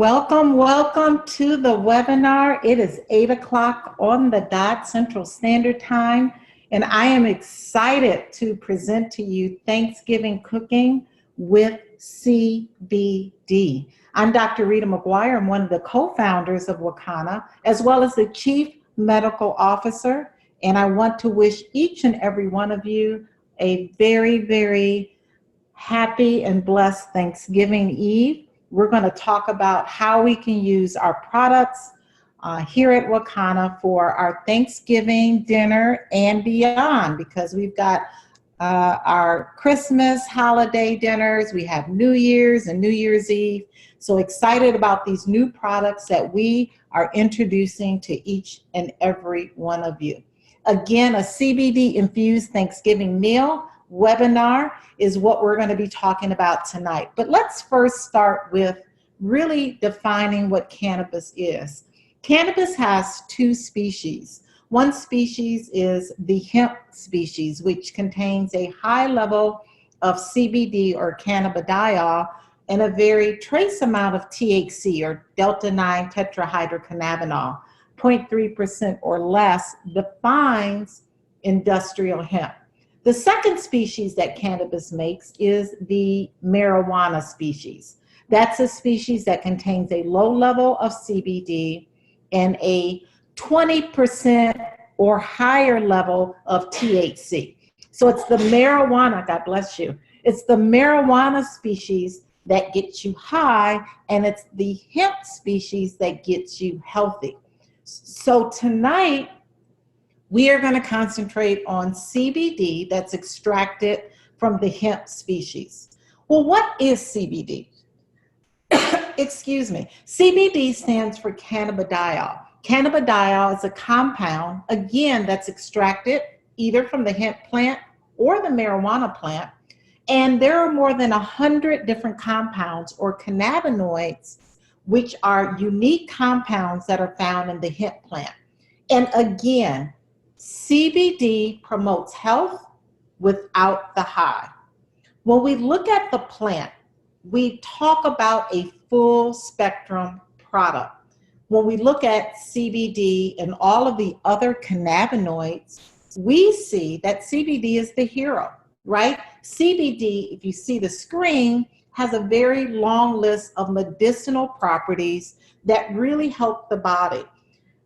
Welcome to the webinar. It is 8 o'clock on the dot Central Standard Time, and I am excited to present to you Thanksgiving Cooking with CBD. I'm Dr. Rita McGuire. I'm one of the co-founders of Wakanna, as well as the Chief Medical Officer, and I want to wish each and every one of you a very, very happy and blessed Thanksgiving Eve. We're going to talk about how we can use our products here at Wakanna for our Thanksgiving dinner and beyond, because we've got our Christmas holiday dinners, we have New Year's and New Year's Eve. So excited about these new products that we are introducing to each and every one of you. Again, a CBD infused Thanksgiving meal webinar is what we're going to be talking about tonight. But let's first start with really defining what cannabis is. Cannabis has two species. One species is the hemp species, which contains a high level of CBD or cannabidiol and a very trace amount of THC or delta-9 tetrahydrocannabinol. 0.3% or less defines industrial hemp. The second species that cannabis makes is the marijuana species. That's a species that contains a low level of CBD and a 20% or higher level of THC. So it's the marijuana, God bless you, it's the marijuana species that gets you high, and it's the hemp species that gets you healthy. So tonight, we are going to concentrate on CBD that's extracted from the hemp species. Well, what is CBD? Excuse me. CBD stands for cannabidiol. Cannabidiol is a compound, again, that's extracted either from the hemp plant or the marijuana plant. And there are more than 100 different compounds or cannabinoids, which are unique compounds that are found in the hemp plant. And again, CBD promotes health without the high. When we look at the plant, we talk about a full spectrum product. When we look at CBD and all of the other cannabinoids, we see that CBD is the hero, right? CBD, if you see the screen, has a very long list of medicinal properties that really help the body.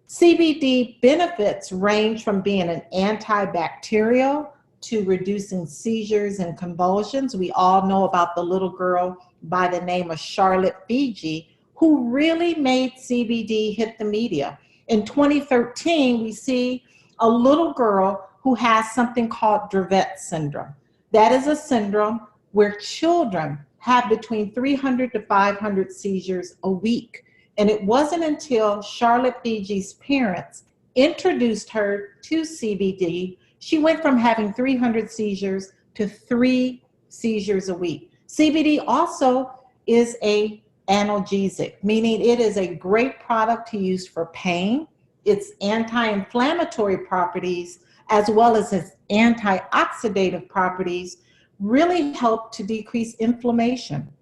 CBD benefits range from being an antibacterial to reducing seizures and convulsions. We all know about the little girl by the name of Charlotte Figi, who really made CBD hit the media. In 2013, we see a little girl who has something called Dravet syndrome. That is a syndrome where children have between 300 to 500 seizures a week. And it wasn't until Charlotte Figi's parents introduced her to CBD, she went from having 300 seizures to 3 seizures a week. CBD also is an analgesic, meaning it is a great product to use for pain. Its anti-inflammatory properties, as well as its antioxidative properties, really help to decrease inflammation.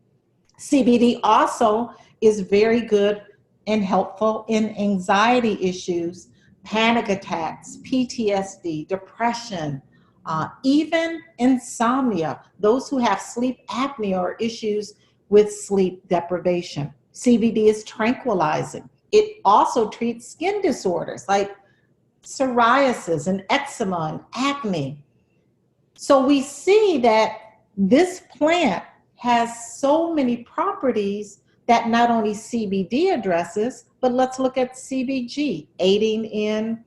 CBD also is very good and helpful in anxiety issues, panic attacks, PTSD, depression, even insomnia, those who have sleep apnea or issues with sleep deprivation. CBD is tranquilizing. It also treats skin disorders like psoriasis and eczema and acne. So we see that this plant has so many properties that not only CBD addresses, but let's look at CBG, aiding in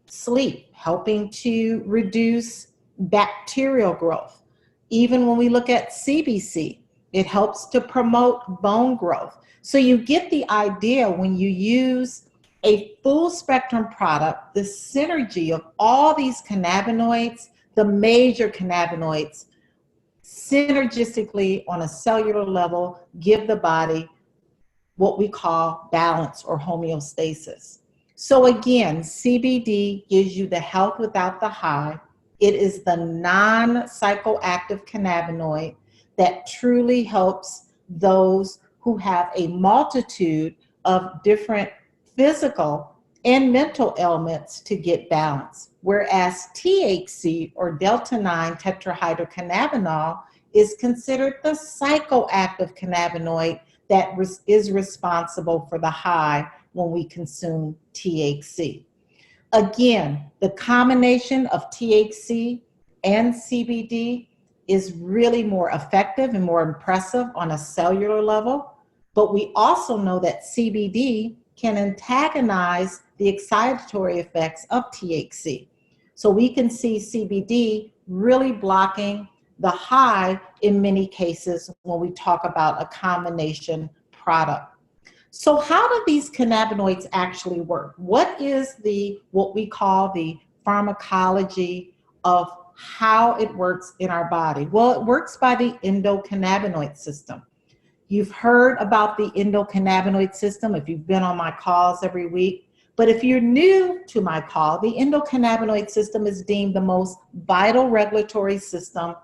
sleep, helping to reduce bacterial growth. Even when we look at CBC, it helps to promote bone growth. So you get the idea when you use a full spectrum product, the synergy of all these cannabinoids, the major cannabinoids, synergistically on a cellular level, give the body what we call balance or homeostasis. So again, CBD gives you the health without the high. It is the non-psychoactive cannabinoid that truly helps those who have a multitude of different physical and mental ailments to get balance. Whereas THC, or delta-9 tetrahydrocannabinol, is considered the psychoactive cannabinoid that is responsible for the high when we consume THC. Again, the combination of THC and CBD is really more effective and more impressive on a cellular level, but we also know that CBD can antagonize the excitatory effects of THC. So we can see CBD really blocking the high in many cases when we talk about a combination product. So how do these cannabinoids actually work? What is what we call the pharmacology of how it works in our body? Well, it works by the endocannabinoid system. You've heard about the endocannabinoid system if you've been on my calls every week. But if you're new to my call, the endocannabinoid system is deemed the most vital regulatory system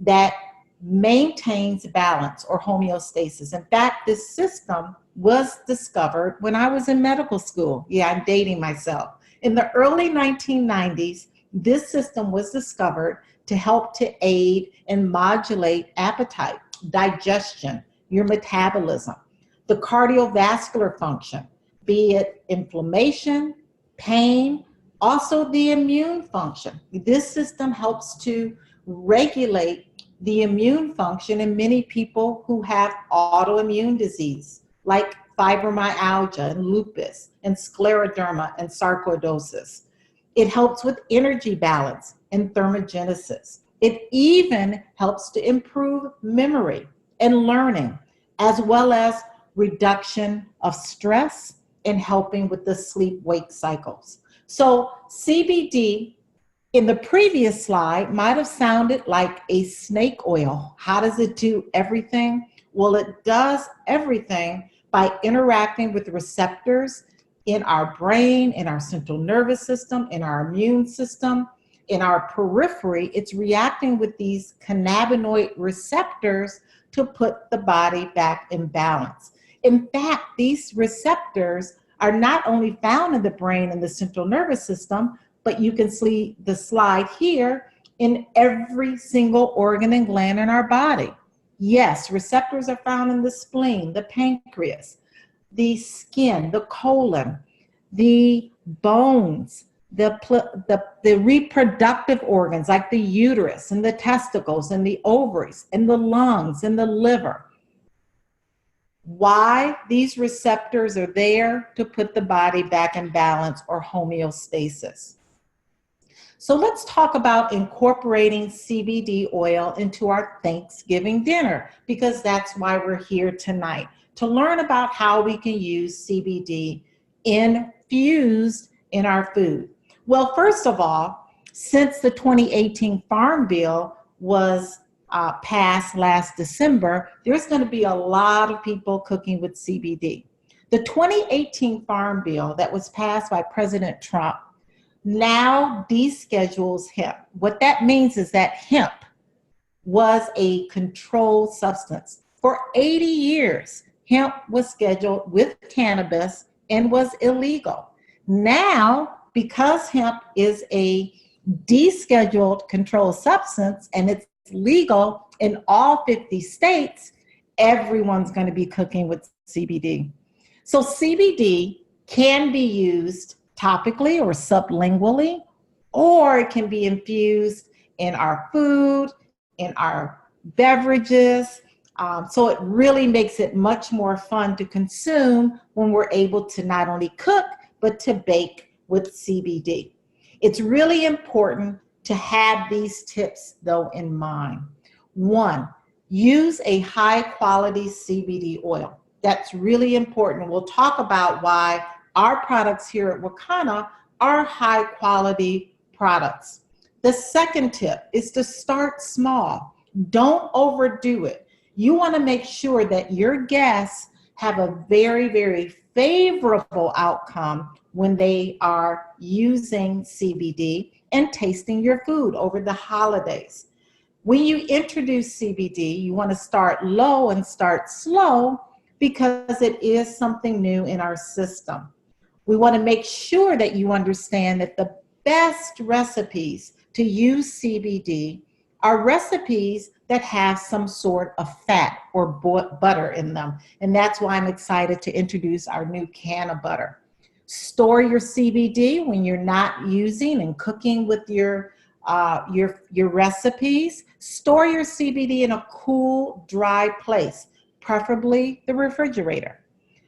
that maintains balance or homeostasis. In fact, this system was discovered when I was in medical school. Yeah, I'm dating myself. In the early 1990s, this system was discovered to help to aid and modulate appetite, digestion, your metabolism, the cardiovascular function, be it inflammation, pain, also the immune function. This system helps to regulate the immune function in many people who have autoimmune disease, like fibromyalgia and lupus and scleroderma and sarcoidosis. It helps with energy balance and thermogenesis. It even helps to improve memory and learning, as well as reduction of stress and helping with the sleep-wake cycles. So CBD in the previous slide might have sounded like a snake oil. How does it do everything? Well, it does everything by interacting with receptors in our brain, in our central nervous system, in our immune system, in our periphery. It's reacting with these cannabinoid receptors to put the body back in balance. In fact, these receptors are not only found in the brain and the central nervous system, but you can see the slide here in every single organ and gland in our body. Yes, receptors are found in the spleen, the pancreas, the skin, the colon, the bones, the reproductive organs like the uterus and the testicles and the ovaries and the lungs and the liver. Why? These receptors are there to put the body back in balance or homeostasis. So let's talk about incorporating CBD oil into our Thanksgiving dinner, because that's why we're here tonight, to learn about how we can use CBD infused in our food. Well, first of all, since the 2018 Farm Bill was passed last December, there's going to be a lot of people cooking with CBD. The 2018 Farm Bill that was passed by President Trump now deschedules hemp. What that means is that hemp was a controlled substance. For 80 years, hemp was scheduled with cannabis and was illegal. Now, because hemp is a descheduled controlled substance and it's legal in all 50 states, everyone's going to be cooking with CBD. So CBD can be used topically or sublingually, or it can be infused in our food, in our beverages. So it really makes it much more fun to consume when we're able to not only cook, but to bake with CBD. It's really important to have these tips though in mind. One, use a high quality CBD oil. That's really important. We'll talk about why our products here at Wakanna are high quality products. The second tip is to start small. Don't overdo it. You want to make sure that your guests have a very, very favorable outcome when they are using CBD and tasting your food over the holidays. When you introduce CBD, you want to start low and start slow because it is something new in our system. We want to make sure that you understand that the best recipes to use CBD are recipes that have some sort of fat or butter in them. And that's why I'm excited to introduce our new can of butter. Store your CBD when you're not using and cooking with your recipes. Store your CBD in a cool, dry place, preferably the refrigerator.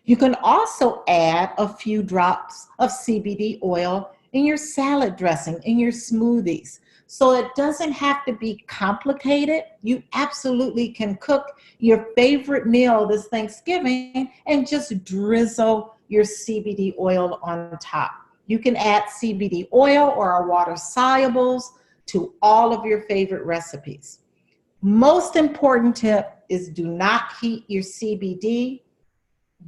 You can also add a few drops of CBD oil in your salad dressing, in your smoothies. So it doesn't have to be complicated. You absolutely can cook your favorite meal this Thanksgiving and just drizzle your CBD oil on top. You can add CBD oil or our water solubles to all of your favorite recipes. Most important tip is do not heat your CBD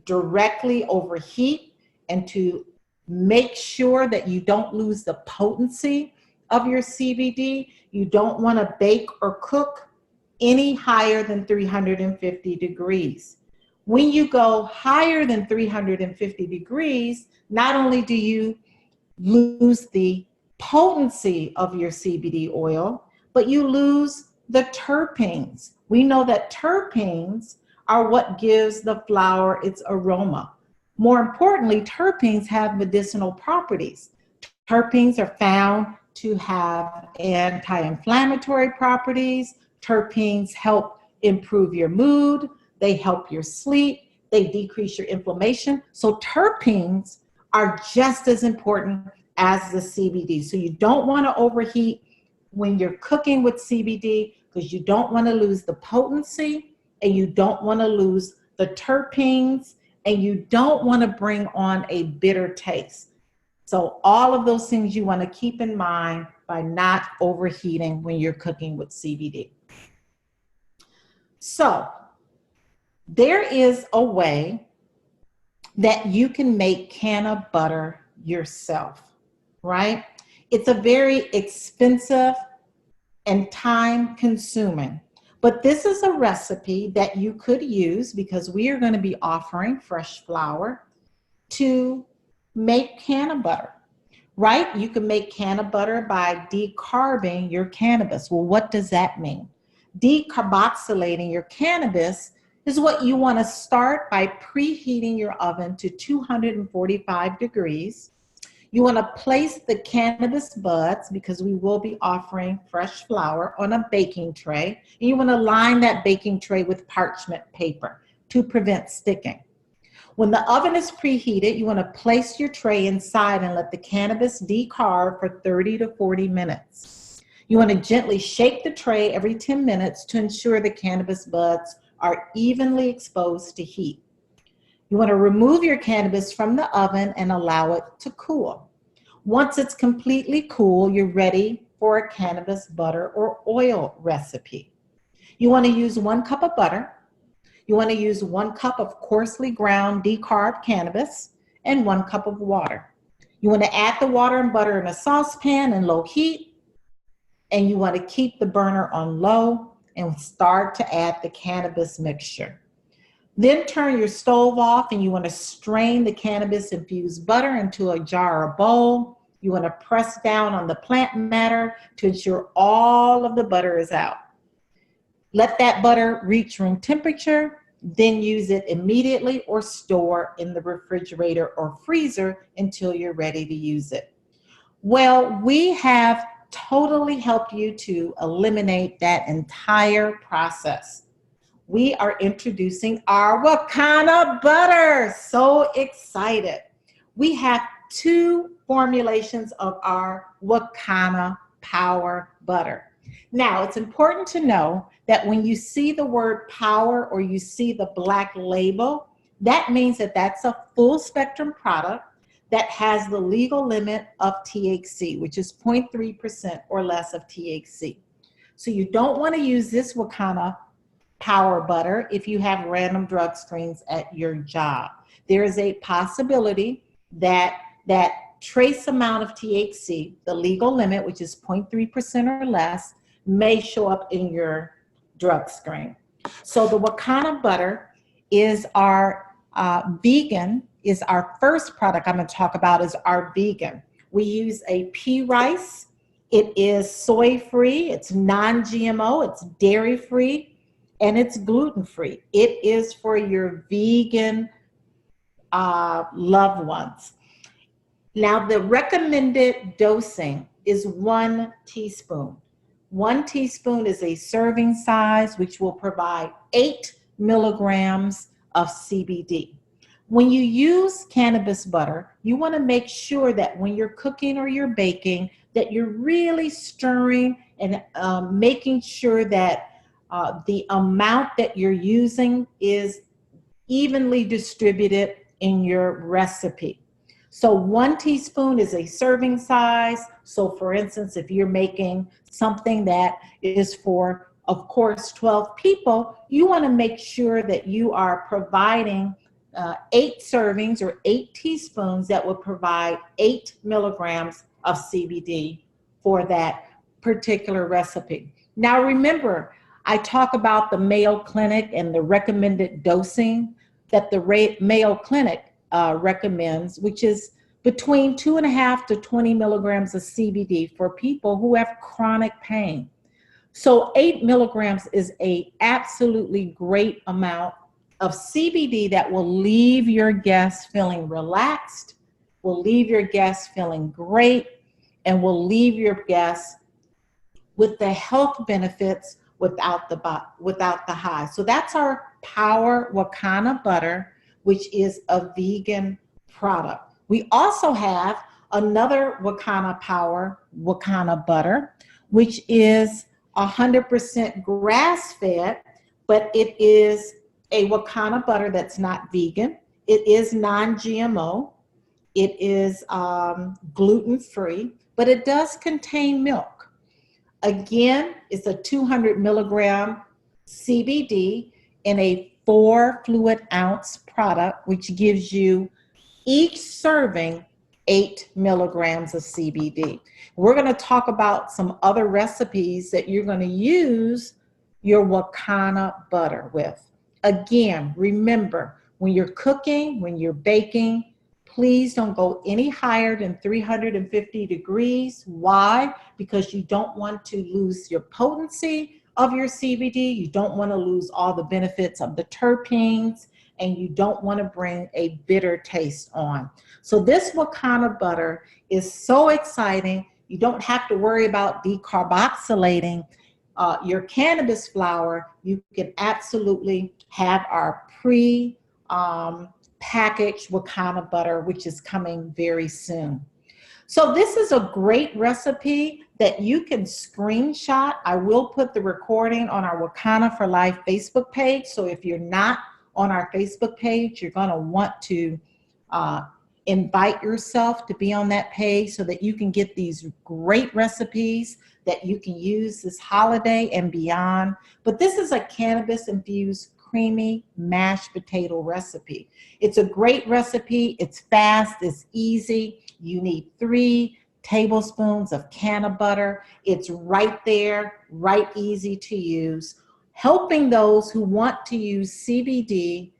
directly overheat, and to make sure that you don't lose the potency of your CBD. You don't want to bake or cook any higher than 350 degrees. When you go higher than 350 degrees, not only do you lose the potency of your CBD oil, but you lose the terpenes. We know that terpenes are what gives the flower its aroma. More importantly, terpenes have medicinal properties. Terpenes are found to have anti-inflammatory properties. Terpenes help improve your mood. They help your sleep. They decrease your inflammation. So terpenes are just as important as the CBD. So you don't want to overheat when you're cooking with CBD because you don't want to lose the potency, and you don't want to lose the terpenes, and you don't want to bring on a bitter taste. So all of those things you want to keep in mind by not overheating when you're cooking with CBD. So there is a way that you can make canna butter yourself, right? It's a very expensive and time consuming. But this is a recipe that you could use because we are going to be offering fresh flower to make canna butter, right? You can make canna butter by decarbing your cannabis. Well, what does that mean? Decarboxylating your cannabis is what you want to start by preheating your oven to 245 degrees. You want to place the cannabis buds, because we will be offering fresh flower, on a baking tray. And you want to line that baking tray with parchment paper to prevent sticking. When the oven is preheated, you want to place your tray inside and let the cannabis decarb for 30 to 40 minutes. You want to gently shake the tray every 10 minutes to ensure the cannabis buds are evenly exposed to heat. You want to remove your cannabis from the oven and allow it to cool. Once it's completely cool, you're ready for a cannabis butter or oil recipe. You want to use 1 cup of butter. You want to use 1 cup of coarsely ground decarb cannabis and 1 cup of water. You want to add the water and butter in a saucepan in low heat, and you want to keep the burner on low and start to add the cannabis mixture. Then turn your stove off, and you want to strain the cannabis-infused butter into a jar or bowl. You want to press down on the plant matter to ensure all of the butter is out. Let that butter reach room temperature, then use it immediately or store in the refrigerator or freezer until you're ready to use it. Well, we have totally helped you to eliminate that entire process. We are introducing our Wakanna butter. So excited. We have 2 formulations of our Wakanna power butter. Now, it's important to know that when you see the word power or you see the black label, that means that that's a full spectrum product that has the legal limit of THC, which is 0.3% or less of THC. So you don't want to use this Wakanna power butter if you have random drug screens at your job. There is a possibility that that trace amount of THC, the legal limit, which is 0.3% or less, may show up in your drug screen. So the Wakanna butter is our vegan, is our first product I'm going to talk about is our vegan. We use a pea rice. It is soy-free, it's non-GMO, it's dairy-free, and it's gluten-free. It is for your vegan loved ones. Now, the recommended dosing is 1 teaspoon. 1 teaspoon is a serving size, which will provide 8 milligrams of CBD. When you use cannabis butter, you want to make sure that when you're cooking or you're baking, that you're really stirring and making sure that the amount that you're using is evenly distributed in your recipe. So 1 teaspoon is a serving size. So for instance, if you're making something that is for, of course, 12 people, you want to make sure that you are providing 8 servings or 8 teaspoons that would provide 8 milligrams of CBD for that particular recipe. Now remember, I talk about the Mayo Clinic and the recommended dosing that the Mayo Clinic recommends, which is between 2.5 to 20 milligrams of CBD for people who have chronic pain. So 8 milligrams is an absolutely great amount of CBD that will leave your guests feeling relaxed, will leave your guests feeling great, and will leave your guests with the health benefits without the high. So that's our Power Wakanna butter, which is a vegan product. We also have another Wakanna Power Wakanna butter, which is 100% grass-fed, but it is a Wakanna butter that's not vegan. It is non-GMO. It is gluten-free, but it does contain milk. Again, it's a 200 milligram CBD in a 4 fluid ounce product, which gives you each serving 8 milligrams of CBD. We're going to talk about some other recipes that you're going to use your Wakanna butter with. Again, remember, when you're cooking, when you're baking, please don't go any higher than 350 degrees. Why? Because you don't want to lose your potency of your CBD. You don't want to lose all the benefits of the terpenes, and you don't want to bring a bitter taste on. So this Wakanna butter is so exciting. You don't have to worry about decarboxylating your cannabis flower. You can absolutely have our packaged Wakanna butter, which is coming very soon. So this is a great recipe that you can screenshot. I will put the recording on our Wakanna for Life Facebook page. So if you're not on our Facebook page, you're going to want to invite yourself to be on that page so that you can get these great recipes that you can use this holiday and beyond. But this is a cannabis infused creamy mashed potato recipe. It's a great recipe. It's fast. It's easy. You need 3 tablespoons of canna butter. It's right there, right easy to use, helping those who want to use CBD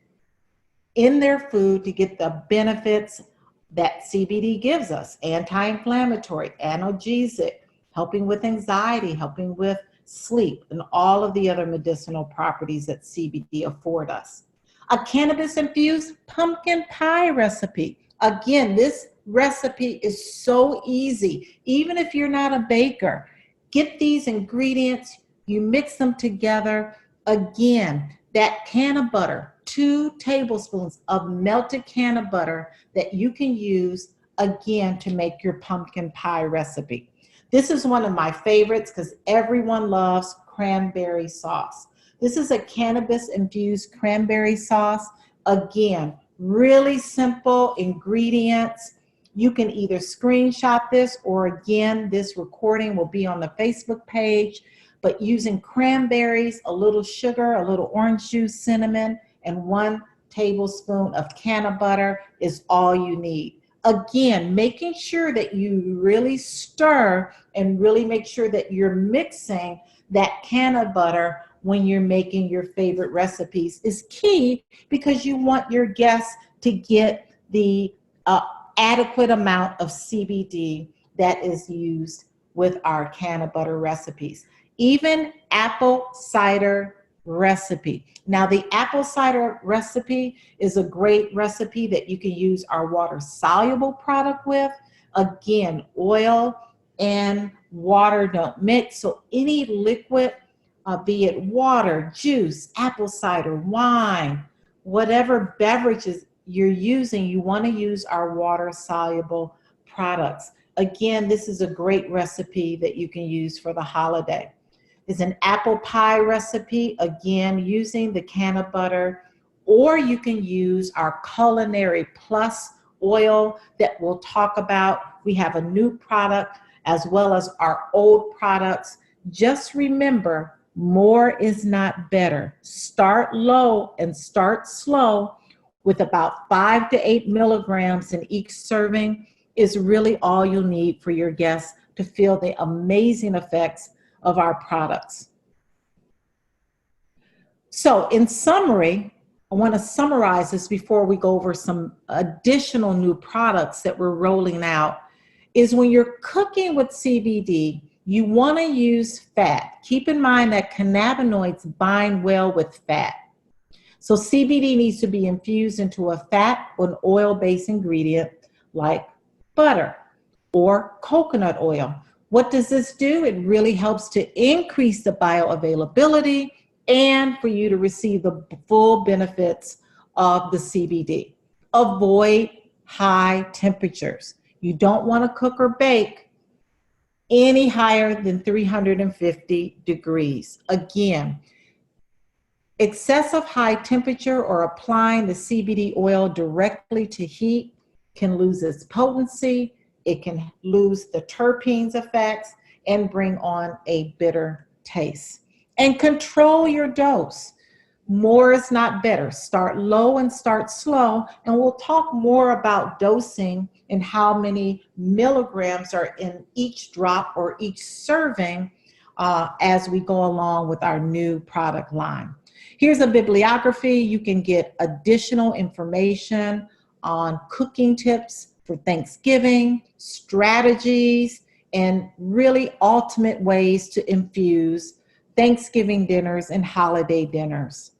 in their food to get the benefits that CBD gives us: anti-inflammatory, analgesic, helping with anxiety, helping with sleep, and all of the other medicinal properties that CBD afford us. A cannabis-infused pumpkin pie recipe. Again, this recipe is so easy. Even if you're not a baker, get these ingredients, you mix them together. Again, that canna butter, 2 tablespoons of melted canna butter that you can use, again, to make your pumpkin pie recipe. This is one of my favorites because everyone loves cranberry sauce. This is a cannabis-infused cranberry sauce. Again, really simple ingredients. You can either screenshot this, or again, this recording will be on the Facebook page. But using cranberries, a little sugar, a little orange juice, cinnamon, and 1 tablespoon of canna butter is all you need. Again, making sure that you really stir and really make sure that you're mixing that canna butter when you're making your favorite recipes is key, because you want your guests to get the adequate amount of CBD that is used with our canna butter recipes. Even apple cider recipe. Now, the apple cider recipe is a great recipe that you can use our water soluble product with. Again, oil and water don't mix, so any liquid, be it water, juice, apple cider, wine, whatever beverages you're using, you want to use our water soluble products. Again, this is a great recipe that you can use for the holiday. It's an apple pie recipe, again, using the canna butter, or you can use our Culinary Plus oil that we'll talk about. We have a new product as well as our old products. Just remember, more is not better. Start low and start slow with about 5 to 8 milligrams in each serving is really all you'll need for your guests to feel the amazing effects of our products. So in summary, I want to summarize this before we go over some additional new products that we're rolling out, is when you're cooking with CBD, you want to use fat. Keep in mind that cannabinoids bind well with fat. So CBD needs to be infused into a fat or an oil-based ingredient like butter or coconut oil. What does this do? It really helps to increase the bioavailability and for you to receive the full benefits of the CBD. Avoid high temperatures. You don't want to cook or bake any higher than 350 degrees. Again, excessive high temperature or applying the CBD oil directly to heat can lose its potency. It can lose the terpenes effects and bring on a bitter taste. And control your dose. More is not better. Start low and start slow. And we'll talk more about dosing and how many milligrams are in each drop or each serving as we go along with our new product line. Here's a bibliography. You can get additional information on cooking tips for Thanksgiving, strategies, and really ultimate ways to infuse Thanksgiving dinners and holiday dinners.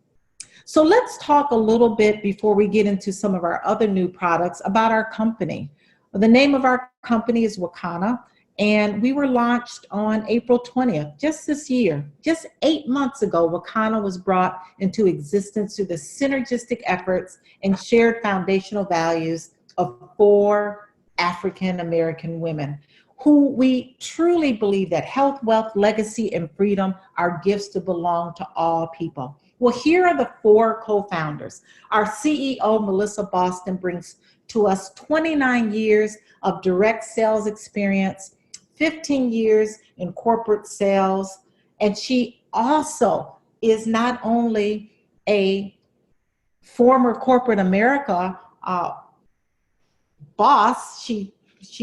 So let's talk a little bit before we get into some of our other new products about our company. The name of our company is Wakanna, and we were launched on April 20th, just this year. Just 8 months ago, Wakanna was brought into existence through the synergistic efforts and shared foundational values of 4 African American women who we truly believe that health, wealth, legacy, and freedom are gifts to belong to all people. Well, here are the 4 co-founders. Our CEO, Melissa Boston, brings to us 29 years of direct sales experience, 15 years in corporate sales, and she also is not only a former corporate America boss. She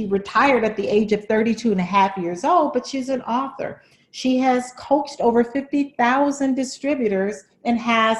retired at the age of 32 and a half years old, but she's an author. She has coached over 50,000 distributors and has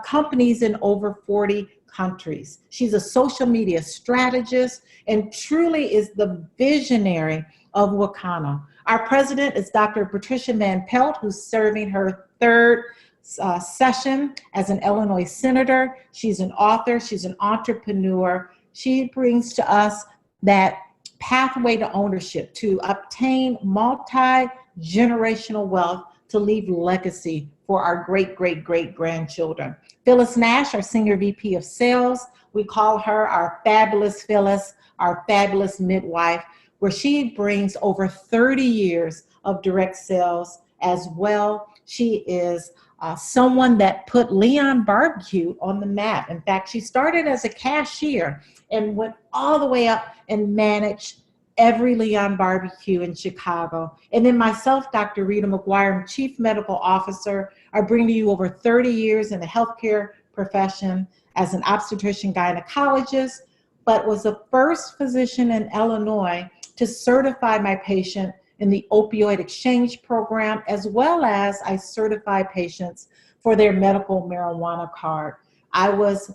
companies in over 40 countries. She's a social media strategist and truly is the visionary of Wakanna. Our president is Dr. Patricia Van Pelt, who's serving her 3rd session as an Illinois senator. She's an author. She's an entrepreneur. She brings to us that pathway to ownership, to obtain multi-generational wealth, to leave legacy for our great-great-great-grandchildren. Phyllis Nash, our Senior VP of Sales, we call her our fabulous Phyllis, our fabulous midwife, where she brings over 30 years of direct sales as well. She is someone that put Leon Barbecue on the map. In fact, she started as a cashier and went all the way up and managed every Leon Barbecue in Chicago. And then myself, Dr. Rita McGuire, I'm Chief Medical Officer. I bring to you over 30 years in the healthcare profession as an obstetrician gynecologist, but was the first physician in Illinois to certify my patient in the opioid exchange program, as well as I certify patients for their medical marijuana card. I was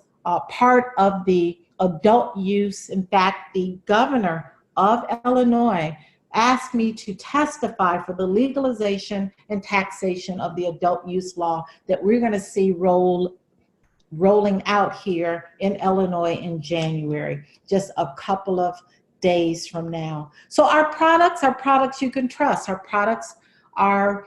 part of the adult use. In fact, the governor of Illinois asked me to testify for the legalization and taxation of the adult use law that we're going to see rolling out here in Illinois in January, just a couple of days from now. So our products you can trust. Our products are,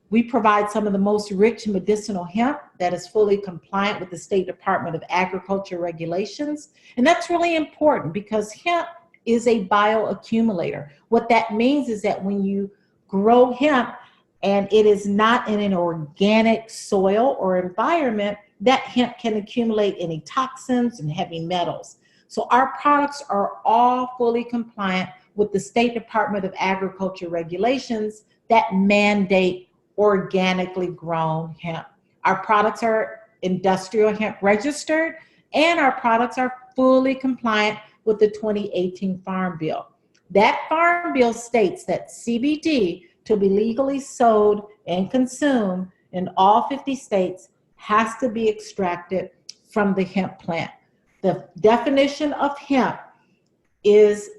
we provide some of the most rich medicinal hemp that is fully compliant with the State Department of Agriculture regulations. And that's really important because hemp is a bioaccumulator. What that means is that when you grow hemp and it is not in an organic soil or environment, that hemp can accumulate any toxins and heavy metals. So our products are all fully compliant with the State Department of Agriculture regulations that mandate organically grown hemp. Our products are industrial hemp registered, and our products are fully compliant with the 2018 Farm Bill. That Farm Bill states that CBD, to be legally sold and consumed in all 50 states, has to be extracted from the hemp plant. The definition of hemp is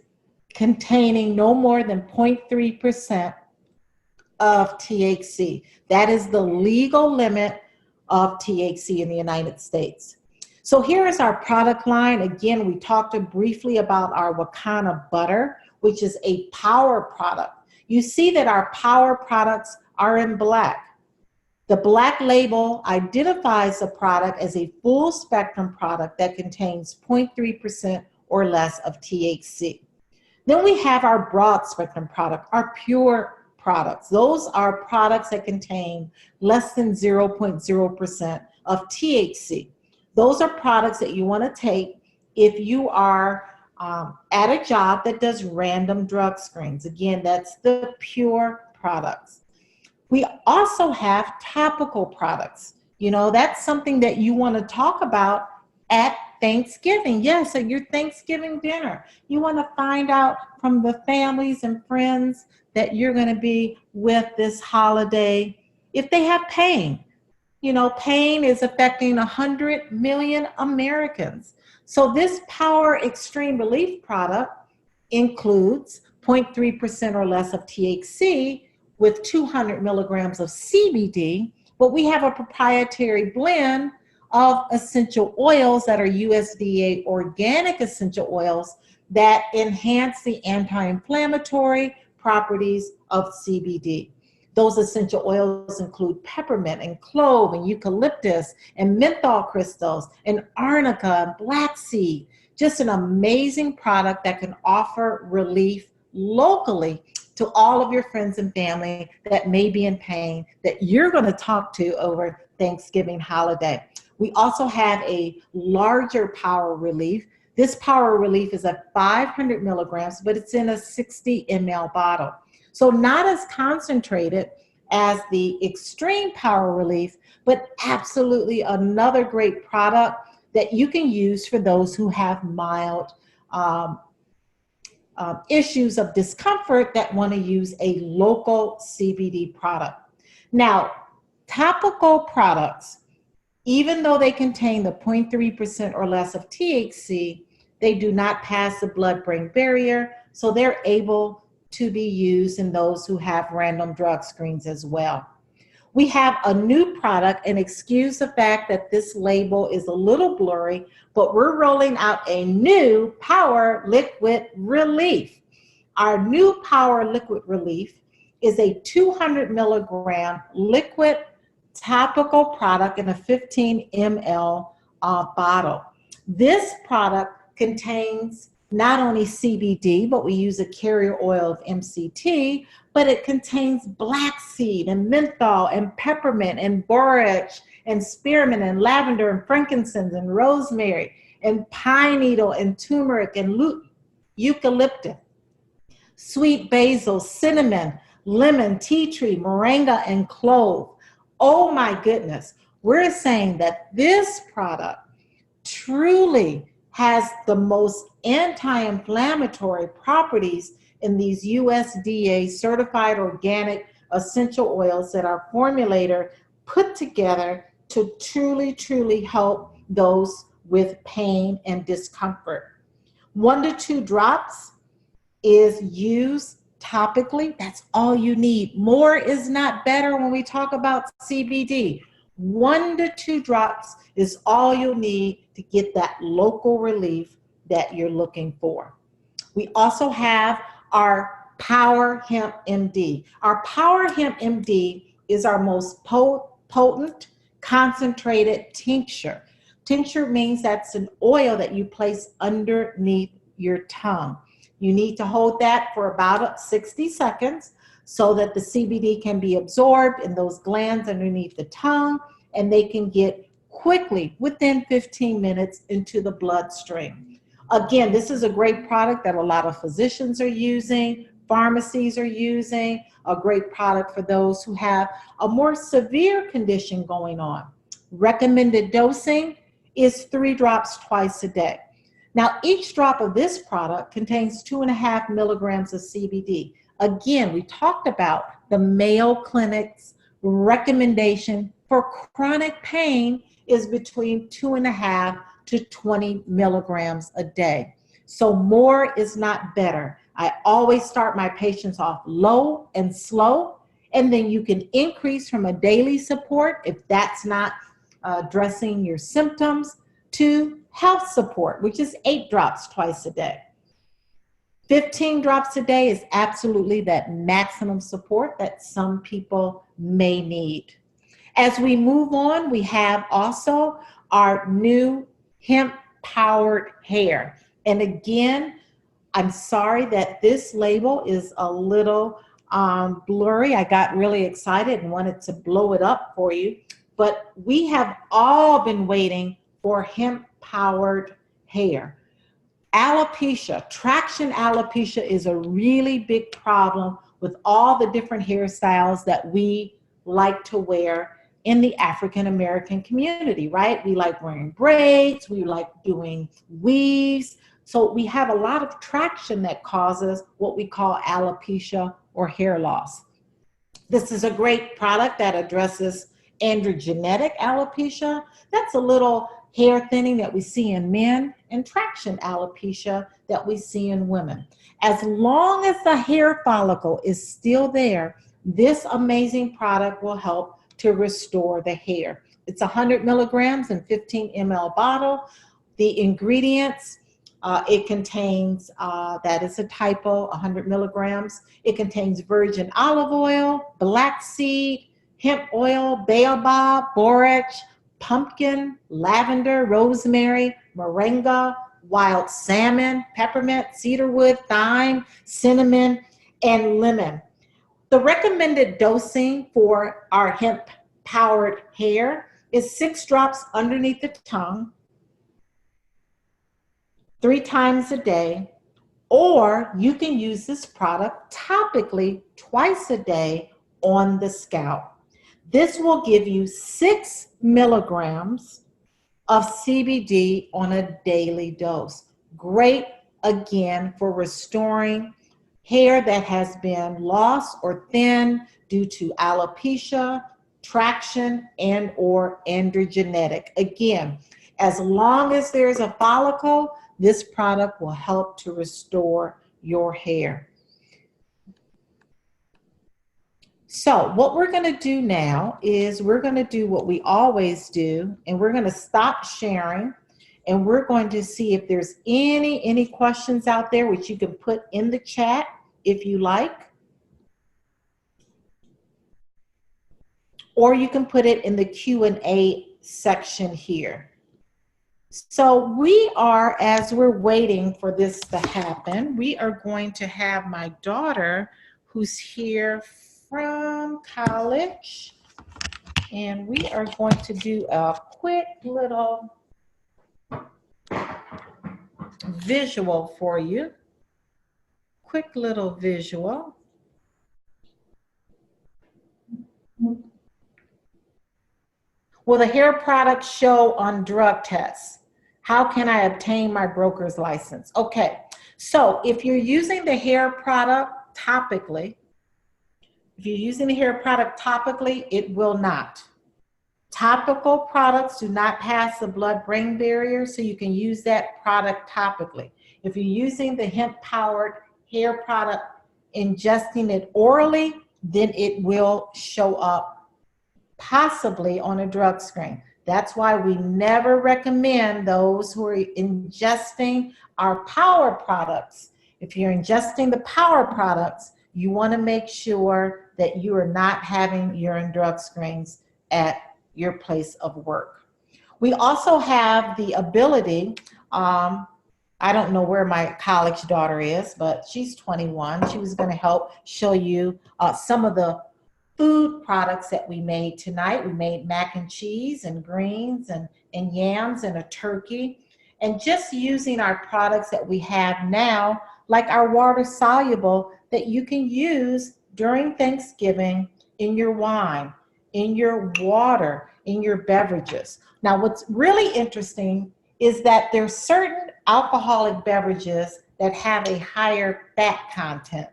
containing no more than 0.3% of THC. That is the legal limit of THC in the United States. So here is our product line. Again, we talked briefly about our Wakanna butter, which is a power product. You see that our power products are in black. The black label identifies the product as a full spectrum product that contains 0.3% or less of THC. Then we have our broad spectrum product, our pure products. Those are products that contain less than 0.0% of THC. Those are products that you want to take if you are at a job that does random drug screens. Again, that's the pure products. We also have topical products. You know, that's something that you want to talk about at Thanksgiving. Yes, at your Thanksgiving dinner. You want to find out from the families and friends that you're going to be with this holiday if they have pain. You know, pain is affecting 100 million Americans. So this Power Extreme Relief product includes 0.3% or less of THC with 200 milligrams of CBD, but we have a proprietary blend of essential oils that are USDA organic essential oils that enhance the anti-inflammatory properties of CBD. Those essential oils include peppermint and clove and eucalyptus and menthol crystals and arnica and black seed. Just an amazing product that can offer relief locally to all of your friends and family that may be in pain that you're going to talk to over Thanksgiving holiday. We also have a larger Power Relief. This Power Relief is at 500 milligrams, but it's in a 60 ml bottle. So not as concentrated as the Extreme Power Relief, but absolutely another great product that you can use for those who have mild issues of discomfort that want to use a local CBD product. Now, topical products, even though they contain the 0.3% or less of THC, they do not pass the blood-brain barrier, so they're able to be used in those who have random drug screens as well. We have a new product, and excuse the fact that this label is a little blurry, but we're rolling out a new Power Liquid Relief. Our new Power Liquid Relief is a 200 milligram liquid topical product in a 15 ml bottle. This product contains not only CBD, but we use a carrier oil of MCT, but it contains black seed and menthol and peppermint and borage and spearmint and lavender and frankincense and rosemary and pine needle and turmeric and eucalyptus, sweet basil, cinnamon, lemon, tea tree, moringa, and clove. Oh my goodness. We're saying that this product truly has the most anti-inflammatory properties in these USDA certified organic essential oils that our formulator put together to truly, truly help those with pain and discomfort. 1 to 2 drops is used topically. That's all you need. More is not better when we talk about CBD. 1 to 2 drops is all you'll need to get that local relief that you're looking for. We also have our Power Hemp MD. Our Power Hemp MD is our most potent concentrated tincture. Tincture means that's an oil that you place underneath your tongue. You need to hold that for about 60 seconds so that the CBD can be absorbed in those glands underneath the tongue, and they can get quickly, within 15 minutes, into the bloodstream. Again, this is a great product that a lot of physicians are using, pharmacies are using, a great product for those who have a more severe condition going on. Recommended dosing is 3 drops twice a day. Now, each drop of this product contains 2.5 milligrams of CBD. Again, we talked about the Mayo Clinic's recommendation for chronic pain is between 2.5 to 20 milligrams a day. So more is not better. I always start my patients off low and slow, and then you can increase from a daily support if that's not addressing your symptoms to health support, which is 8 drops twice a day. 15 drops a day is absolutely that maximum support that some people may need. As we move on, we have also our new hemp powered hair. And again, I'm sorry that this label is a little blurry. I got really excited and wanted to blow it up for you. But we have all been waiting for hemp powered hair. Alopecia, traction alopecia is a really big problem with all the different hairstyles that we like to wear in the African American community, right? We like wearing braids, we like doing weaves. So we have a lot of traction that causes what we call alopecia or hair loss. This is a great product that addresses androgenetic alopecia. That's a little hair thinning that we see in men, and traction alopecia that we see in women. As long as the hair follicle is still there, this amazing product will help to restore the hair. It's 100 milligrams in 15 ml bottle. The ingredients, it contains, that is a typo, 100 milligrams. It contains virgin olive oil, black seed, hemp oil, baobab, borage, pumpkin, lavender, rosemary, moringa, wild salmon, peppermint, cedarwood, thyme, cinnamon, and lemon. The recommended dosing for our hemp powered hair is 6 drops underneath the tongue, 3 times a day, or you can use this product topically twice a day on the scalp. This will give you 6 milligrams of CBD on a daily dose. Great, again, for restoring hair that has been lost or thin due to alopecia, traction, and or androgenetic. Again, as long as there's a follicle, this product will help to restore your hair. So what we're going to do now is we're going to do what we always do, and we're going to stop sharing, and we're going to see if there's any questions out there, which you can put in the chat if you like, or you can put it in the Q&A section here. So we are, as we're waiting for this to happen, we are going to have my daughter who's here from college, and we are going to do a quick little visual for you. Quick little visual. Will the hair products show on drug tests? How can I obtain my broker's license? Okay, So if you're using the hair product topically, it will not. Topical products do not pass the blood-brain barrier, so you can use that product topically. If you're using the hemp-powered hair product, ingesting it orally, then it will show up possibly on a drug screen. That's why we never recommend those who are ingesting our power products. If you're ingesting the power products, you want to make sure that you are not having urine drug screens at your place of work. We also have the ability, I don't know where my college daughter is, but she's 21. She was going to help show you some of the food products that we made tonight. We made mac and cheese and greens and yams and a turkey. And just using our products that we have now, like our water soluble, that you can use during Thanksgiving in your wine, in your water, in your beverages. Now, what's really interesting is that there's certain alcoholic beverages that have a higher fat content.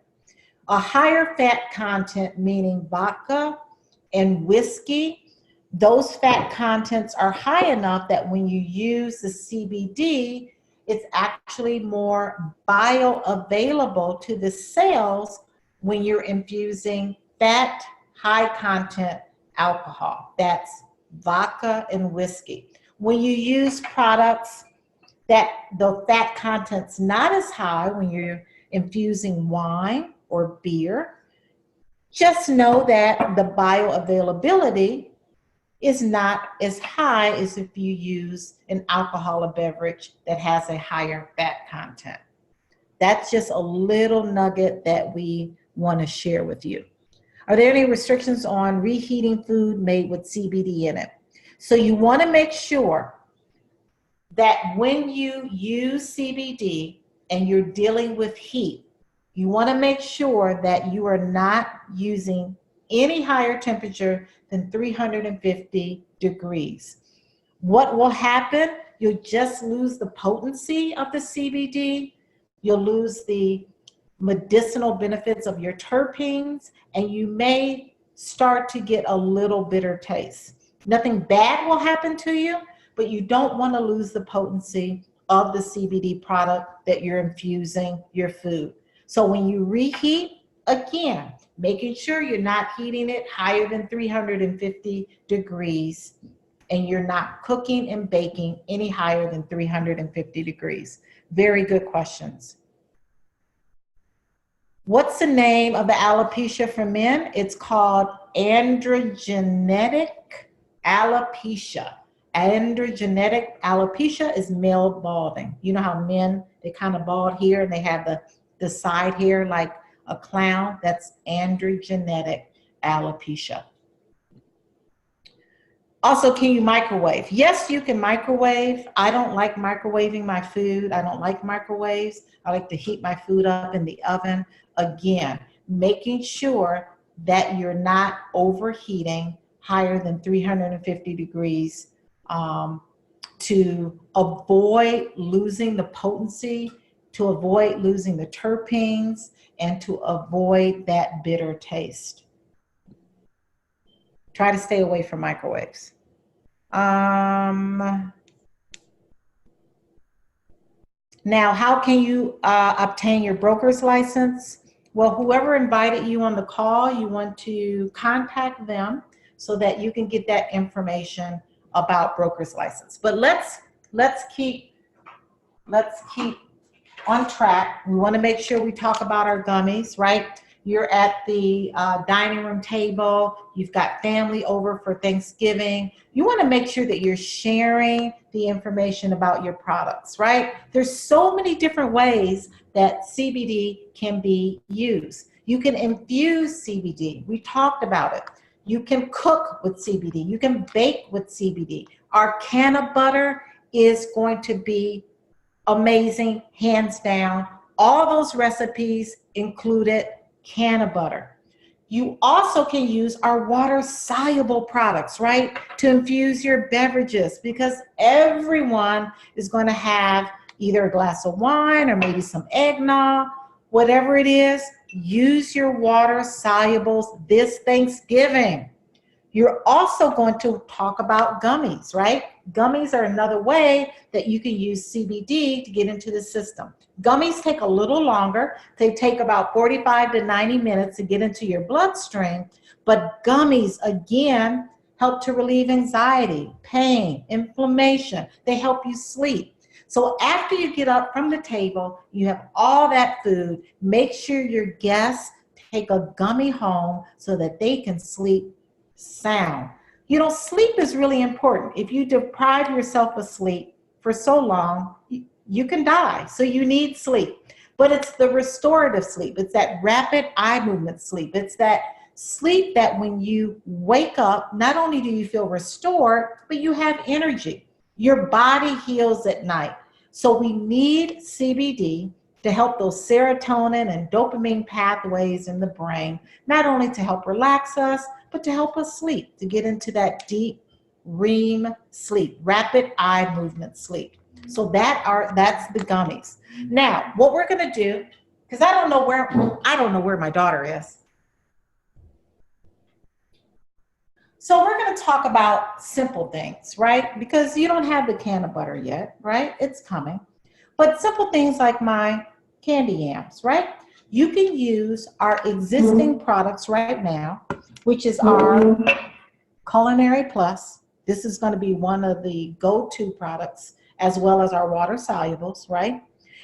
A higher fat content meaning vodka and whiskey. Those fat contents are high enough that when you use the CBD, it's actually more bioavailable to the cells when you're infusing fat, high content alcohol. That's vodka and whiskey. When you use products that the fat content's not as high, when you're infusing wine or beer, just know that the bioavailability is not as high as if you use an alcoholic beverage that has a higher fat content. That's just a little nugget that we want to share with you. Are there any restrictions on reheating food made with CBD in it? So you want to make sure that when you use CBD and you're dealing with heat, you want to make sure that you are not using any higher temperature than 350 degrees. What will happen? You'll just lose the potency of the CBD. You'll lose the medicinal benefits of your terpenes, and you may start to get a little bitter taste. Nothing bad will happen to you, but you don't want to lose the potency of the CBD product that you're infusing your food. So when you reheat, again, making sure you're not heating it higher than 350 degrees, and you're not cooking and baking any higher than 350 degrees. Very good questions. What's the name of the alopecia for men? It's called androgenetic alopecia. Androgenetic alopecia is male balding. You know how men, they kind of bald here and they have the side hair like a clown? That's androgenetic alopecia. Also, can you microwave? Yes, you can microwave. I don't like microwaving my food. I don't like microwaves. I like to heat my food up in the oven. Again, making sure that you're not overheating higher than 350 degrees to avoid losing the potency, to avoid losing the terpenes, and to avoid that bitter taste. Try to stay away from microwaves. Now, how can you obtain your broker's license? Well, whoever invited you on the call, you want to contact them so that you can get that information about broker's license. But let's keep on track. We want to make sure we talk about our gummies, right? You're at the dining room table. You've got family over for Thanksgiving. You want to make sure that you're sharing the information about your products, right? There's so many different ways that CBD can be used. You can infuse CBD. We talked about it. You can cook with CBD. You can bake with CBD. Our canna butter is going to be amazing, hands down. All those recipes included canna butter. You also can use our water soluble products, right, to infuse your beverages, because everyone is going to have either a glass of wine or maybe some eggnog, whatever it is, use your water solubles this Thanksgiving. You're also going to talk about gummies, right? Gummies are another way that you can use CBD to get into the system. Gummies take a little longer. They take about 45 to 90 minutes to get into your bloodstream, but gummies, again, help to relieve anxiety, pain, inflammation. They help you sleep. So after you get up from the table, you have all that food, make sure your guests take a gummy home so that they can sleep sound. You know, sleep is really important. If you deprive yourself of sleep for so long, you can die. So you need sleep. But it's the restorative sleep. It's that rapid eye movement sleep. It's that sleep that when you wake up, not only do you feel restored, but you have energy. Your body heals at night. So we need CBD to help those serotonin and dopamine pathways in the brain, not only to help relax us, but to help us sleep, to get into that deep REM sleep, rapid eye movement sleep. So that's the gummies. Now, what we're gonna do, because I don't know where my daughter is. So we're gonna talk about simple things, right? Because you don't have the can of butter yet, right? It's coming. But simple things like my candy yams, right? You can use our existing products right now, which is our Culinary Plus. This is going to be one of the go-to products, as well as our water solubles, right?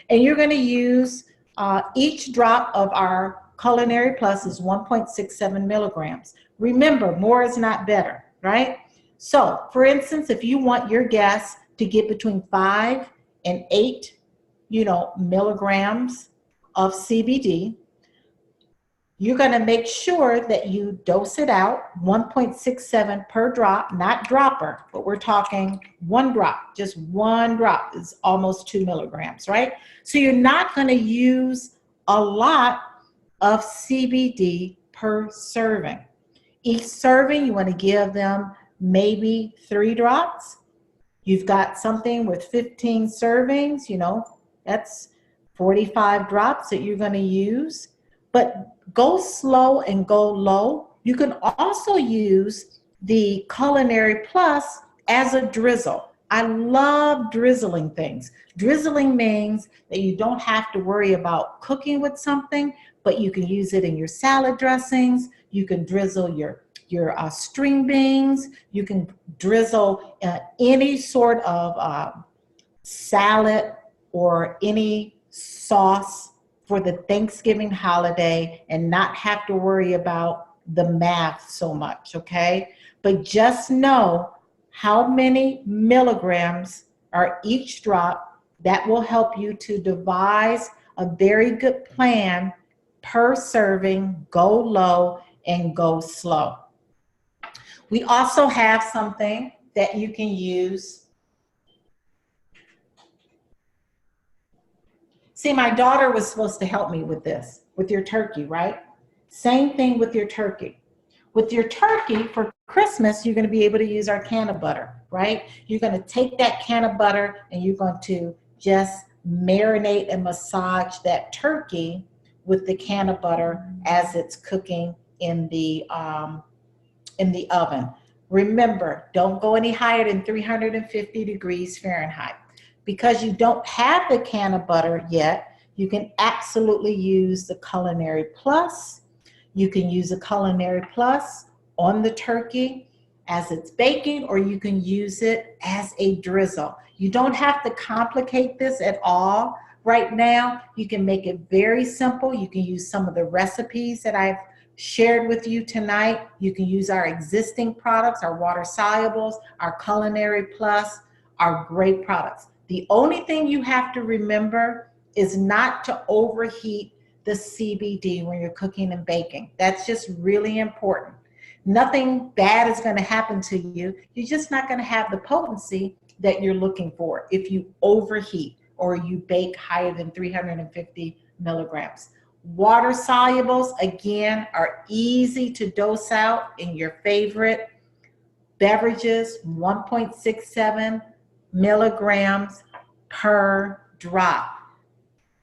And you're going to use each drop of our Culinary Plus is 1.67 milligrams. Remember, more is not better, right? So, for instance, if you want your guests to get between 5 and 8, milligrams of CBD, you're going to make sure that you dose it out 1.67 per drop, not dropper, but we're talking one drop. Just one drop is almost 2 milligrams, right? So you're not going to use a lot of CBD per serving. Each serving, you want to give them maybe 3 drops. You've got something with 15 servings, that's 45 drops that you're going to use. But go slow and go low. You can also use the Culinary Plus as a drizzle. I love drizzling things. Drizzling means that you don't have to worry about cooking with something, but you can use it in your salad dressings. You can drizzle your string beans. You can drizzle any sort of salad or any sauce for the Thanksgiving holiday and not have to worry about the math so much, okay? But just know how many milligrams are each drop. That will help you to devise a very good plan per serving, go low and go slow. We also have something that you can use. See, my daughter was supposed to help me with this, with your turkey, right? Same thing with your turkey. With your turkey, for Christmas, you're going to be able to use our can of butter, right? You're going to take that can of butter and you're going to just marinate and massage that turkey with the can of butter as it's cooking in the oven. Remember, don't go any higher than 350 degrees Fahrenheit. Because you don't have the can of butter yet, you can absolutely use the Culinary Plus. You can use a Culinary Plus on the turkey as it's baking, or you can use it as a drizzle. You don't have to complicate this at all right now. You can make it very simple. You can use some of the recipes that I've shared with you tonight. You can use our existing products, our water solubles, our Culinary Plus, our great products. The only thing you have to remember is not to overheat the CBD when you're cooking and baking. That's just really important. Nothing bad is going to happen to you. You're just not going to have the potency that you're looking for if you overheat or you bake higher than 350 milligrams. Water solubles, again, are easy to dose out in your favorite beverages, 1.67 milligrams per drop.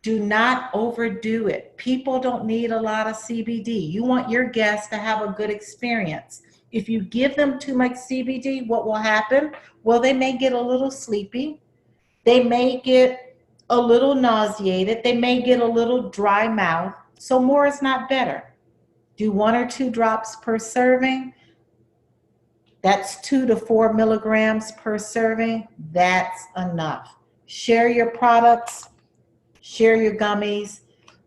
Do not overdo it. People don't need a lot of CBD. You want your guests to have a good experience. If you give them too much CBD, what will happen? Well, they may get a little sleepy. They may get a little nauseated. They may get a little dry mouth. So more is not better. Do 1 or 2 drops per serving. That's 2 to 4 milligrams per serving. That's enough. Share your products. Share your gummies,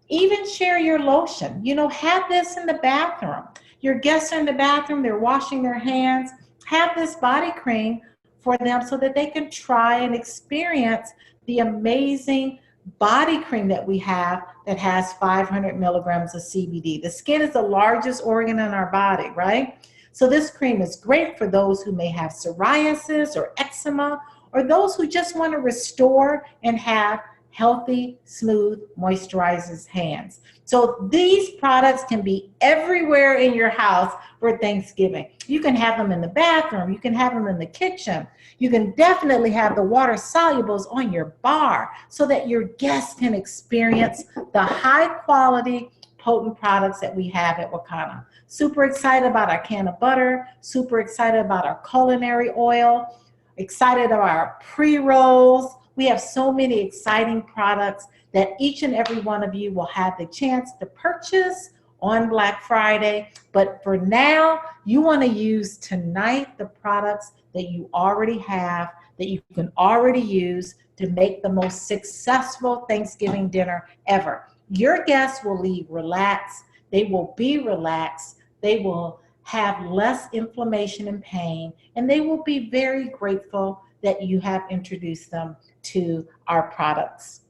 even share your lotion. You know, have this in the bathroom. Your guests are in the bathroom, they're washing their hands. Have this body cream for them so that they can try and experience the amazing body cream that we have that has 500 milligrams of CBD. The skin is the largest organ in our body, right? So this cream is great for those who may have psoriasis or eczema, or those who just want to restore and have healthy, smooth, moisturizes hands. So these products can be everywhere in your house for Thanksgiving. You can have them in the bathroom. You can have them in the kitchen. You can definitely have the water solubles on your bar so that your guests can experience the high quality, potent products that we have at Wakanna. Super excited about our can of butter. Super excited about our culinary oil. Excited about our pre-rolls. We have so many exciting products that each and every one of you will have the chance to purchase on Black Friday. But for now, you want to use tonight the products that you already have, that you can already use to make the most successful Thanksgiving dinner ever. Your guests will leave relaxed. They will be relaxed. They will have less inflammation and pain, and they will be very grateful that you have introduced them to our products.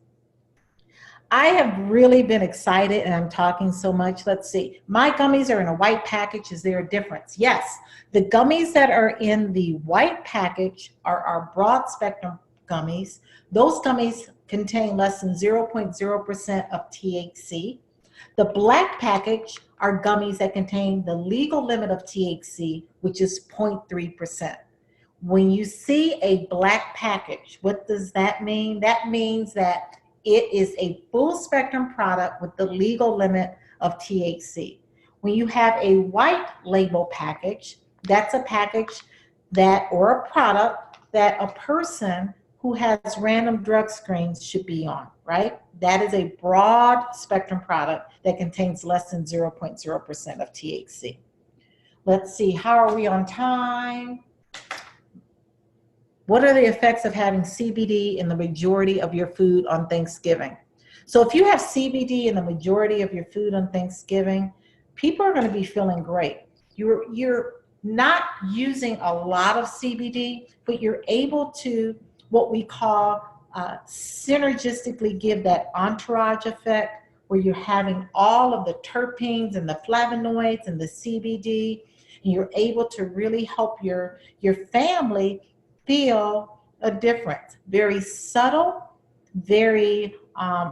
I have really been excited, and I'm talking so much. Let's see. My gummies are in a white package. Is there a difference? Yes. The gummies that are in the white package are our broad spectrum gummies. Those gummies contain less than 0.0% of THC. The black package are gummies that contain the legal limit of THC, which is 0.3%. When you see a black package, what does that mean? That means that it is a full spectrum product with the legal limit of THC. When you have a white label package, that's a package that, or a product that a person who has random drug screens should be on, right? That is a broad spectrum product that contains less than 0.0% of THC. Let's see, how are we on time? What are the effects of having CBD in the majority of your food on Thanksgiving? So if you have CBD in the majority of your food on Thanksgiving, people are going to be feeling great. You're not using a lot of CBD, but you're able to, what we call synergistically give that entourage effect, where you're having all of the terpenes and the flavonoids and the CBD, and you're able to really help your family feel a difference. Very subtle, very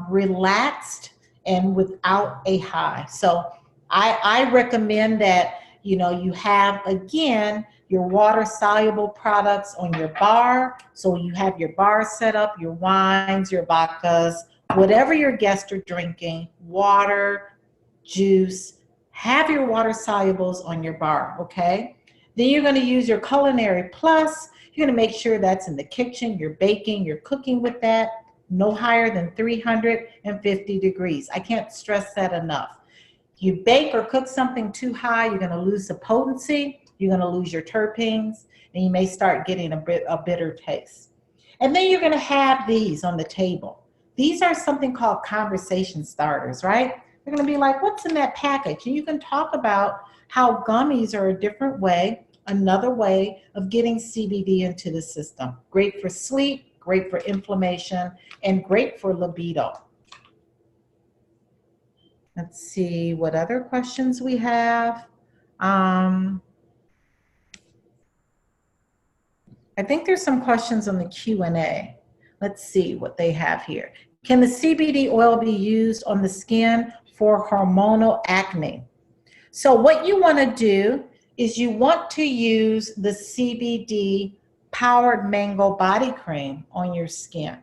relaxed, and without a high. So I recommend that, you know, you have, again, your water soluble products on your bar. So you have your bar set up, your wines, your vodkas, whatever your guests are drinking, water, juice, have your water solubles on your bar, okay? Then you're going to use your culinary plus. You're going to make sure that's in the kitchen, you're baking, you're cooking with that, no higher than 350 degrees. I can't stress that enough. You bake or cook something too high, you're going to lose the potency, you're going to lose your terpenes, and you may start getting a bitter taste. And then you're going to have these on the table. These are something called conversation starters, right? They're going to be like, what's in that package? And you can talk about how gummies are a different way, another way of getting CBD into the system. Great for sleep, great for inflammation, and great for libido. Let's see what other questions we have. I think there's some questions on the Q&A. Let's see what they have here. Can the CBD oil be used on the skin for hormonal acne? So what you want to do is you want to use the CBD powered mango body cream on your skin,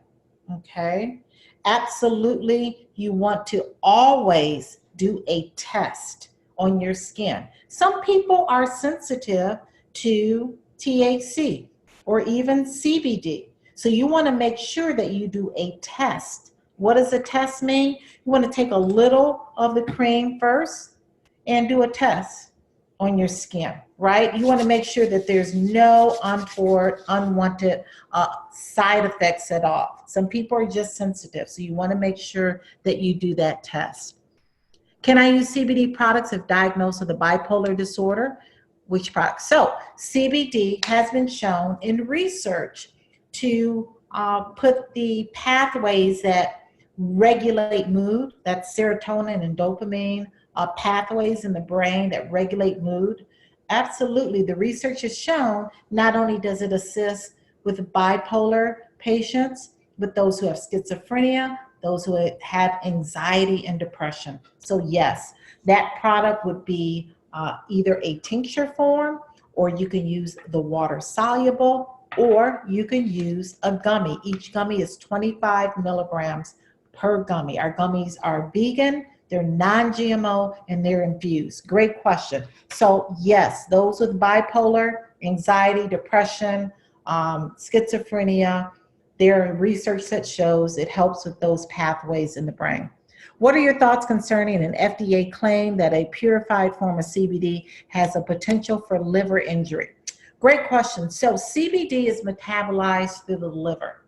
okay? Absolutely, you want to always do a test on your skin. Some people are sensitive to THC or even CBD. So you want to make sure that you do a test. What does a test mean? You want to take a little of the cream first and do a test on your skin, right? You want to make sure that there's no untoward, unwanted side effects at all. Some people are just sensitive, so you want to make sure that you do that test. Can I use CBD products if diagnosed with a bipolar disorder? Which products? So CBD has been shown in research to put the pathways that regulate mood, that's serotonin and dopamine, pathways in the brain that regulate mood. Absolutely, the research has shown not only does it assist with bipolar patients, but those who have schizophrenia, those who have anxiety and depression. So yes, that product would be either a tincture form, or you can use the water soluble, or you can use a gummy. Each gummy is 25 milligrams per gummy. Our gummies are vegan, they're non-GMO, and they're infused. Great question. So yes, those with bipolar, anxiety, depression, schizophrenia, there are research that shows it helps with those pathways in the brain. What are your thoughts concerning an FDA claim that a purified form of CBD has a potential for liver injury? Great question. So CBD is metabolized through the liver.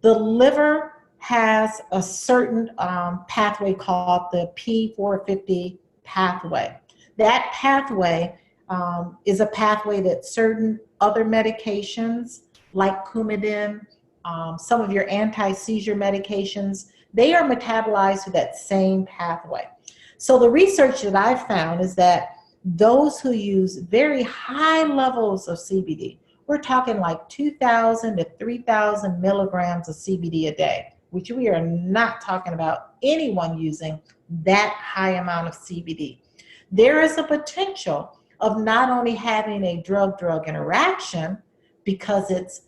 The liver has a certain pathway called the P450 pathway. That pathway is a pathway that certain other medications like Coumadin, some of your anti-seizure medications, they are metabolized through that same pathway. So the research that I've found is that those who use very high levels of CBD, we're talking like 2,000 to 3,000 milligrams of CBD a day, which we are not talking about anyone using that high amount of CBD. There is a potential of not only having a drug-drug interaction because it's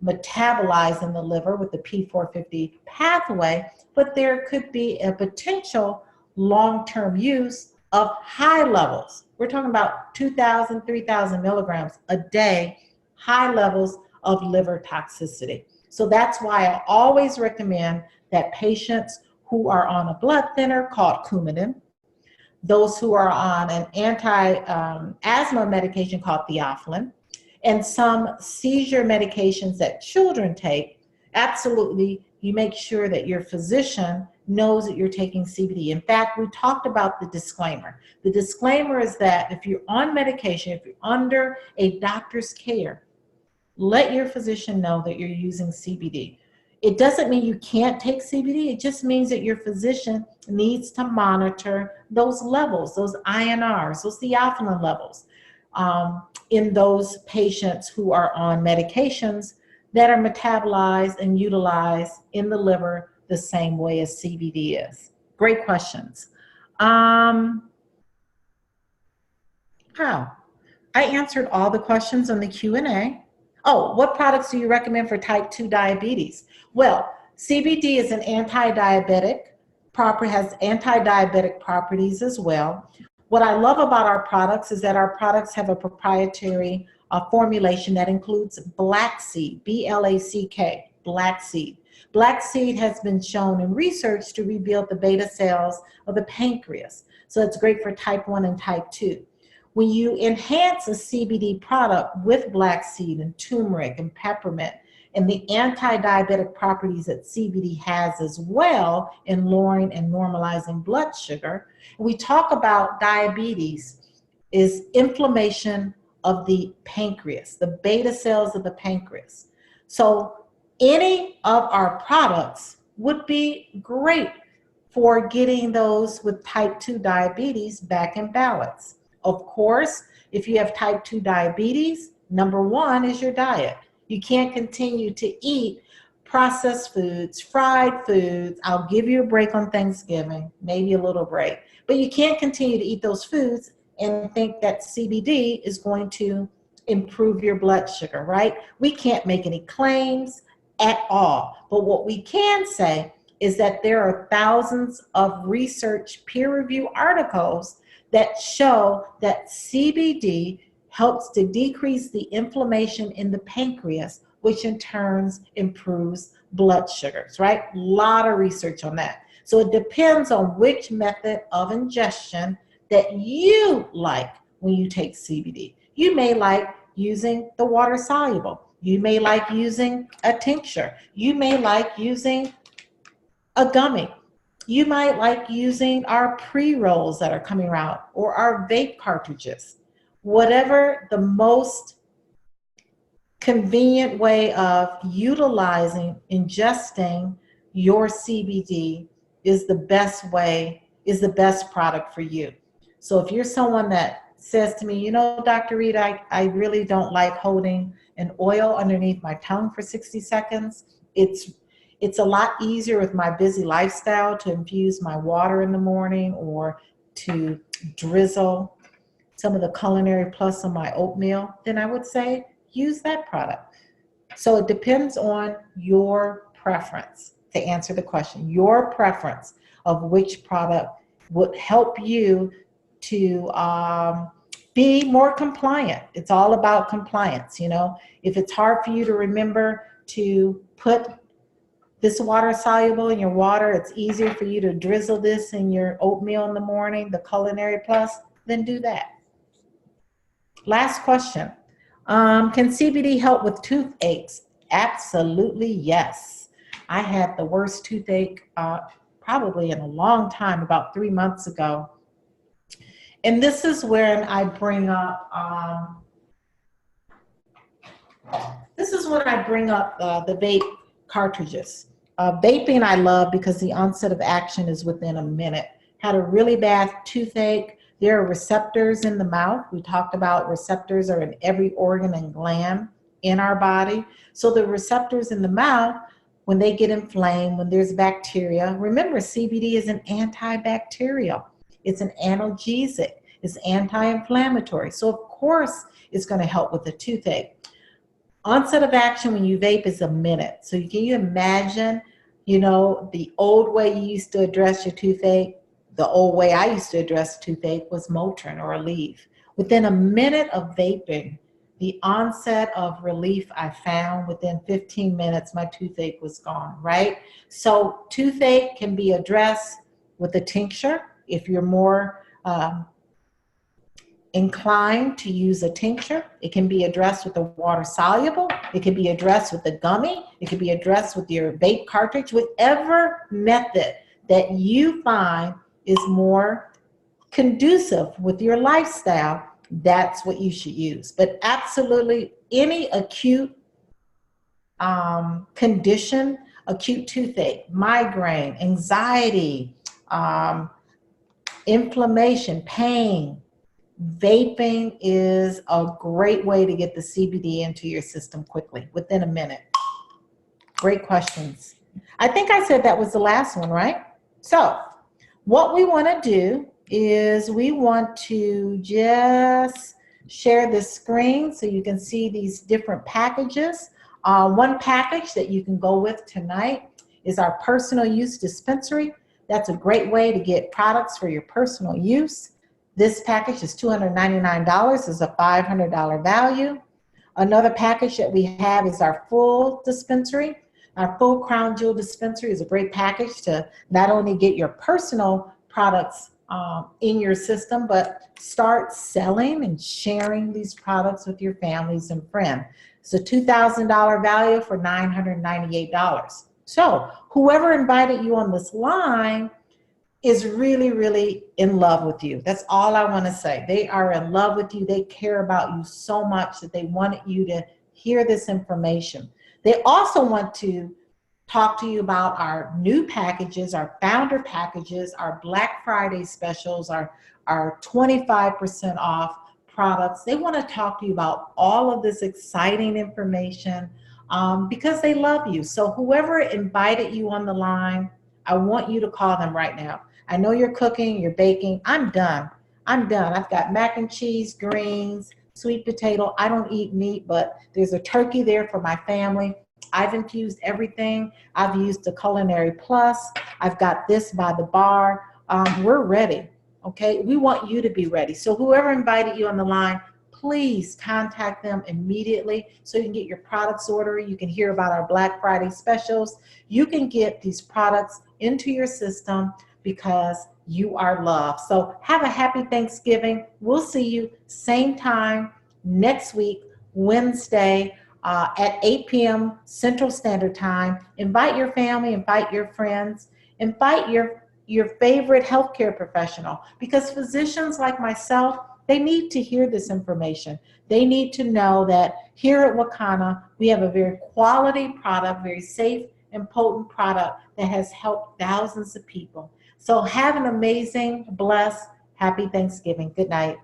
metabolized in the liver with the P450 pathway, but there could be a potential long-term use of high levels. We're talking about 2,000, 3,000 milligrams a day, high levels of liver toxicity. So that's why I always recommend that patients who are on a blood thinner called Coumadin, those who are on an anti-asthma medication called theophylline, and some seizure medications that children take, absolutely, you make sure that your physician knows that you're taking CBD. In fact, we talked about the disclaimer. The disclaimer is that if you're on medication, if you're under a doctor's care, let your physician know that you're using CBD. It doesn't mean you can't take CBD. It just means that your physician needs to monitor those levels, those INRs, those theophylline levels in those patients who are on medications that are metabolized and utilized in the liver the same way as CBD is. Great questions. How? I answered all the questions on the Q&A. Oh, what products do you recommend for type 2 diabetes? Well, CBD is an anti-diabetic, has anti-diabetic properties as well. What I love about our products is that our products have a proprietary formulation that includes black seed, B-L-A-C-K, black seed. Black seed has been shown in research to rebuild the beta cells of the pancreas. So it's great for type 1 and type 2. When you enhance a CBD product with black seed and turmeric and peppermint and the anti-diabetic properties that CBD has as well in lowering and normalizing blood sugar, we talk about diabetes is inflammation of the pancreas, the beta cells of the pancreas. So any of our products would be great for getting those with type 2 diabetes back in balance. Of course, if you have type 2 diabetes, number one is your diet. You can't continue to eat processed foods, fried foods. I'll give you a break on Thanksgiving, maybe a little break, but you can't continue to eat those foods and think that CBD is going to improve your blood sugar, right? We can't make any claims at all, but what we can say is that there are thousands of research peer review articles that show that CBD helps to decrease the inflammation in the pancreas, which in turn improves blood sugars, right? A lot of research on that. So it depends on which method of ingestion that you like when you take CBD. You may like using the water soluble. You may like using a tincture. You may like using a gummy. You might like using our pre-rolls that are coming out or our vape cartridges. Whatever the most convenient way of utilizing, ingesting your CBD is the best way, is the best product for you. So if you're someone that says to me, you know, Dr. Rita, I really don't like holding an oil underneath my tongue for 60 seconds. It's a lot easier with my busy lifestyle to infuse my water in the morning or to drizzle some of the Culinary Plus on my oatmeal, then I would say use that product. So it depends on your preference to answer the question, your preference of which product would help you to be more compliant. It's all about compliance, you know. If it's hard for you to remember to put this water soluble in your water, it's easier for you to drizzle this in your oatmeal in the morning, the Culinary Plus, then do that. Last question. Can CBD help with toothaches? Absolutely yes. I had the worst toothache probably in a long time, about 3 months ago. And this is when I bring up, the vape cartridges. Vaping I love because the onset of action is within a minute. Had a really bad toothache. There are receptors in the mouth. We talked about receptors are in every organ and gland in our body. So the receptors in the mouth, when they get inflamed, when there's bacteria, remember CBD is an antibacterial. It's an analgesic. It's anti-inflammatory. So of course it's going to help with the toothache. Onset of action when you vape is a minute. So can you imagine, you know, the old way you used to address your toothache? The old way I used to address toothache was Motrin or Aleve. Within a minute of vaping, the onset of relief I found within 15 minutes, my toothache was gone, right? So toothache can be addressed with a tincture. If you're more inclined to use a tincture, it can be addressed with the water soluble. It can be addressed with the gummy. It can be addressed with your vape cartridge, whatever method that you find is more conducive with your lifestyle, that's what you should use. But absolutely any acute condition, acute toothache, migraine, anxiety, inflammation, pain, vaping is a great way to get the CBD into your system quickly, within a minute. Great questions. I think I said that was the last one, right? So what we want to do is we want to just share this screen so you can see these different packages. One package that you can go with tonight is our personal use dispensary. That's a great way to get products for your personal use. This package is $299. It's a $500 value. Another package that we have is our full dispensary. Our full crown jewel dispensary is a great package to not only get your personal products in your system, but start selling and sharing these products with your families and friends. It's a $2,000 value for $998. So whoever invited you on this line is really, really in love with you. That's all I want to say. They are in love with you. They care about you so much that they wanted you to hear this information. They also want to talk to you about our new packages, our founder packages, our Black Friday specials, our 25% off products. They want to talk to you about all of this exciting information because they love you. So whoever invited you on the line, I want you to call them right now. I know you're cooking, you're baking. I'm done. I've got mac and cheese, greens, sweet potato. I don't eat meat, but there's a turkey there for my family. I've infused everything. I've used the Culinary Plus. I've got this by the bar. We're ready. Okay. We want you to be ready. So whoever invited you on the line, please contact them immediately so you can get your products ordered. You can hear about our Black Friday specials. You can get these products into your system because you are loved. So have a happy Thanksgiving. We'll see you same time next week, Wednesday, at 8 p.m. Central Standard Time. Invite your family, invite your friends, invite your favorite healthcare professional, because physicians like myself, they need to hear this information. They need to know that here at Wakanna, we have a very quality product, very safe and potent product that has helped thousands of people. So have an amazing, blessed, happy Thanksgiving. Good night.